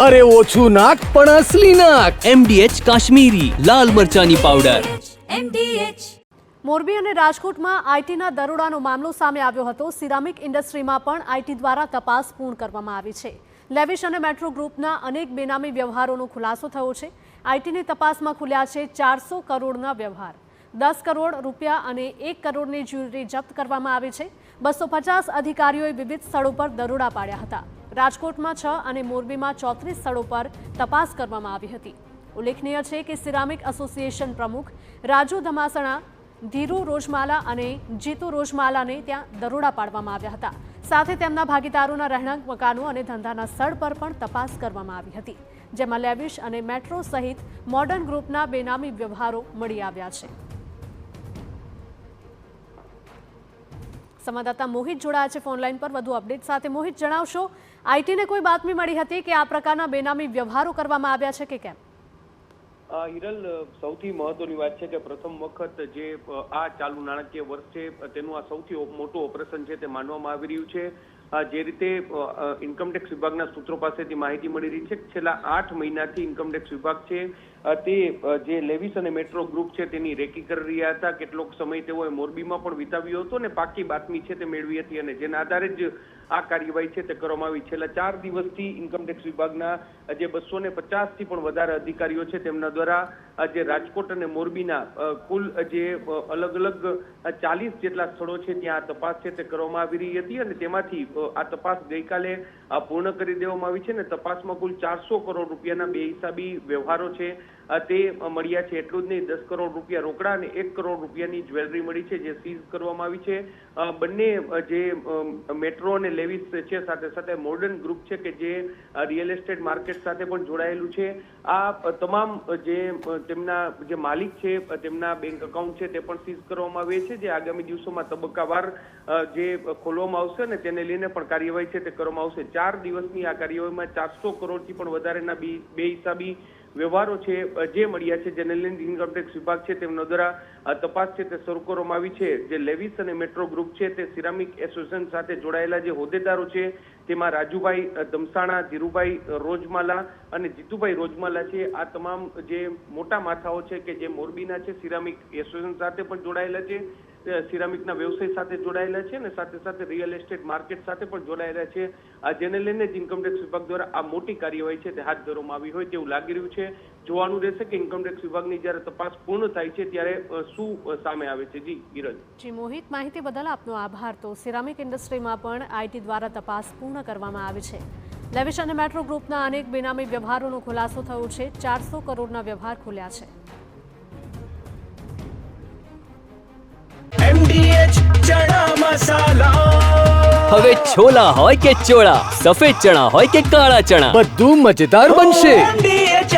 અરે ઓછું નાક પણ અસલી નાક. MDH કાશ્મીરી લાલ મરચાની પાવડર. મોરબી અને રાજકોટમાં આઈટીના દરોડાનો મામલો સામે આવ્યો હતો. સિરામિક ઇન્ડસ્ટ્રીમાં પણ આઈટી દ્વારા તપાસ પૂર્ણ કરવામાં આવી છે. લેવિશ અને મેટ્રો ગ્રુપના અનેક બેનામી વ્યવહારોનો ખુલાસો થયો છે. આઈટીની તપાસમાં ખુલ્યા છે 400 કરોડના વ્યવહાર. 10 કરોડ રૂપિયા અને 1 કરોડની જ્વેલરી જપ્ત કરવામાં આવી છે. 250 અધિકારીઓએ વિવિધ સ્થળો પર દરોડા પાડ્યા હતા. રાજકોટમાં 6 અને મોરબીમાં 34 સ્થળો પર તપાસ કરવામાં આવી હતી. ઉલ્લેખનીય છે કે સિરામિક એસોસિએશન પ્રમુખ રાજુ ધમાસણા, ધીરુ રોજમાલા અને જીતુ રોજમાલાને ત્યાં દરોડા પાડવામાં આવ્યા હતા. સાથે તેમના ભાગીદારોના રહેણાંક મકાનો અને ધંધાના સ્થળ પર પણ તપાસ કરવામાં આવી હતી, જેમાં લેવિશ અને મેટ્રો સહિત મોડર્ન ગ્રુપના બેનામી વ્યવહારો મળી આવ્યા છે. સંવાદદાતા મોહિત જોડાયા છે ફોનલાઈન પર વધુ અપડેટ સાથે. મોહિત, જણાવશો, આઈટીને કોઈ બાતમી મળી હતી કે આ પ્રકારના બેનામી વ્યવહારો કરવામાં આવ્યા છે કે કેમ? હિરલ, સૌથી મહત્વની વાત છે કે પ્રથમ વખત જે આ ચાલુ નાણાકીય વર્ષ છે તેનું આ સૌથી મોટું ઓપરેશન છે તે માનવામાં આવી રહ્યું છે. જે રીતે ઇન્કમટેક્સ વિભાગના સૂત્રો પાસેથી માહિતી મળી રહી છે કે છેલ્લા 8 મહિનાથી ઇન્કમટેક્સ વિભાગ છે તે જે લેવિસ અને મેટ્રો ગ્રુપ છે તેની રેકી કરી રહ્યા હતા. કેટલોક સમય તેઓએ મોરબીમાં પણ વિતાવ્યો હતો અને પાકી બાતમી છે તે મેળવી હતી અને જેના આધારે જ આ કાર્યવાહી છે તે કરવામાં આવી. છેલ્લા 4 દિવસથી ઇન્કમટેક્સ વિભાગના જે 250 થી પણ વધારે અધિકારીઓ છે તેમના દ્વારા જે રાજકોટ અને મોરબીના કુલ જે અલગ અલગ 40 જેટલા સ્થળો છે ત્યાં તપાસ છે તે કરવામાં આવી રહી હતી અને તેમાંથી આ તપાસ ગઈકાલે પૂર્ણ કરી દેવામાં આવી છે અને તપાસમાં કુલ 400 કરોડ રૂપિયાના બેહિસાબી વ્યવહારો છે તે મળ્યા છે. એટલું જ નહીં, 10 કરોડ રૂપિયા રોકડા અને 1 કરોડ રૂપિયાની જ્વેલરી મળી છે જે સીઝ કરવામાં આવી છે. બંને જે મેટ્રો અને લેવિસ છે સાથે સાથે મોડર્ન ગ્રુપ છે કે જે રિયલ એસ્ટેટ માર્કેટ સાથે પણ જોડાયેલું છે. આ તમામ જે તેમના જે માલિક છે તેમના બેંક એકાઉન્ટ છે તે પણ સીઝ કરવામાં આવે છે, જે આગામી દિવસોમાં તબક્કાવાર જે ખોલવામાં આવશે અને તેને લઈને પણ કાર્યવાહી છે તે કરવામાં આવશે. 4 દિવસની આ કાર્યવાહીમાં 400 કરોડથી પણ વધારેના બેહિસાબી વ્યવહારો છે જે મળ્યા છે, જેને લઈને ઇન્કમટેક્સ વિભાગ છે તેમના દ્વારા તપાસ છે તે શરૂ કરવામાં આવી છે. જે લેવિસ અને મેટ્રો ગ્રુપ છે તે સિરામિક એસોસિએશન સાથે જોડાયેલા જે હોદ્દેદારો છે તેમાં રાજુભાઈ ધમસાણા, ધીરુભાઈ રોજમાલા અને જીતુભાઈ રોજમાલા છે. આ તમામ જે મોટા માથાઓ છે કે જે મોરબીના છે સિરામિક એસોસિએશન સાથે પણ જોડાયેલા છે, સિરામિકના વ્યવસાય સાથે જોડાયેલા છે અને સાથે સાથે રિયલ એસ્ટેટ માર્કેટ સાથે પણ જોડાયેલા છે. જેને લઈને જ ઇન્કમટેક્સ વિભાગ દ્વારા આ મોટી કાર્યવાહી છે તે હાથ ધરવામાં આવી હોય તેવું લાગી રહ્યું છે. જોવાનું રહેશે કે ઇન્કમટેક્સ વિભાગની જ્યારે તપાસ પૂર્ણ થાય છે ત્યારે શું સામે આવે છે. જી ગિરજ. જી મોહિત, માહિતી બદલ આપનો આભાર. તો સિરામિક ઇન્ડસ્ટ્રીમાં પણ આઈટી દ્વારા તપાસ પૂર્ણ કરવામાં આવી છે. લેવિશ અને મેટ્રો ગ્રુપના અનેક બેનામી વ્યવહારોનો ખુલાસો થયો છે. 400 કરોડના વ્યવહાર ખુલ્યા છે. MDH ચણા મસાલા. હવે છોલા હોય કે ચોળા, સફેદ ચણા હોય કે કાળા ચણા, બધું મજેદાર બનશે. MDH